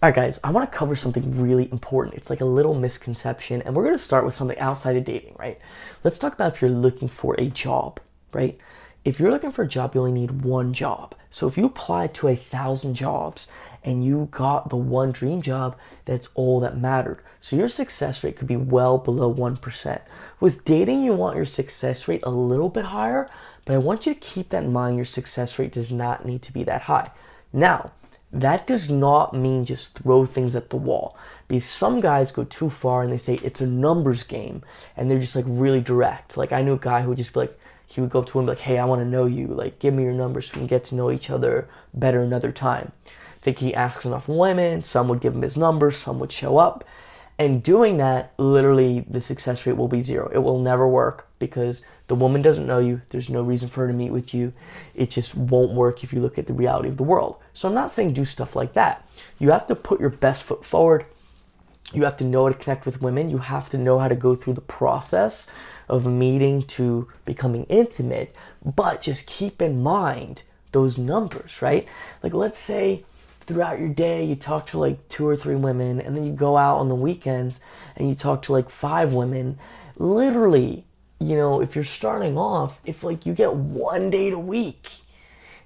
All right, guys, I want to cover something really important. It's like a little misconception, and we're going to start with something outside of dating, right? Let's talk about if you're looking for a job, right? If you're looking for a job, you only need one job. So if you apply to 1,000 jobs and you got the one dream job, that's all that mattered. So your success rate could be well below 1%. With dating, you want your success rate a little bit higher, but I want you to keep that in mind. Your success rate does not need to be that high. Now, that does not mean just throw things at the wall. Because some guys go too far and they say it's a numbers game and they're just like really direct. Like I knew a guy who would just be like, he would go up to him and be like, hey, I want to know you. Like, give me your number so we can get to know each other better another time. I think he asks enough women. Some would give him his number, some would show up. And doing that, literally, the success rate will be zero. It will never work because the woman doesn't know you. There's no reason for her to meet with you. It just won't work if you look at the reality of the world. So I'm not saying do stuff like that. You have to put your best foot forward. You have to know how to connect with women. You have to know how to go through the process of meeting to becoming intimate. But just keep in mind those numbers, right? Like, let's say throughout your day you talk to like two or three women, and then you go out on the weekends and you talk to like five women. Literally, if you're starting off, if like you get one date a week,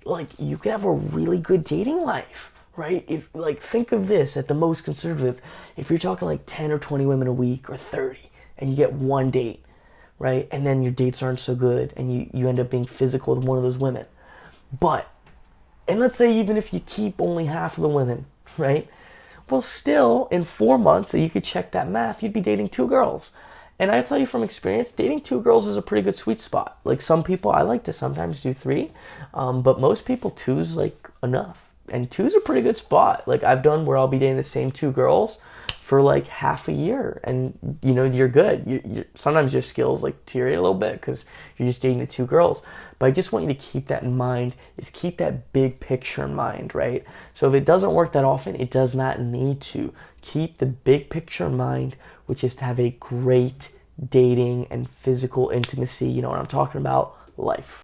like you could have a really good dating life, right? If like think of this at the most conservative, if you're talking like 10 or 20 women a week or 30 and you get one date, right? And then your dates aren't so good and you end up being physical with one of those women. But and let's say even if you keep only half of the women, right? Well, still in 4 months, so you could check that math, you'd be dating two girls. And I tell you from experience, dating two girls is a pretty good sweet spot. Like some people, I like to sometimes do three, but most people two's like enough. And two's a pretty good spot. Like I've done where I'll be dating the same two girls for like half a year, and you're good. Sometimes your skills like deteriorate a little bit because you're just dating the two girls. But I just want you to keep that in mind. Is keep that big picture in mind, right? So if it doesn't work that often, it does not need to. Keep the big picture in mind, which is to have a great dating and physical intimacy. You know what I'm talking about? Life.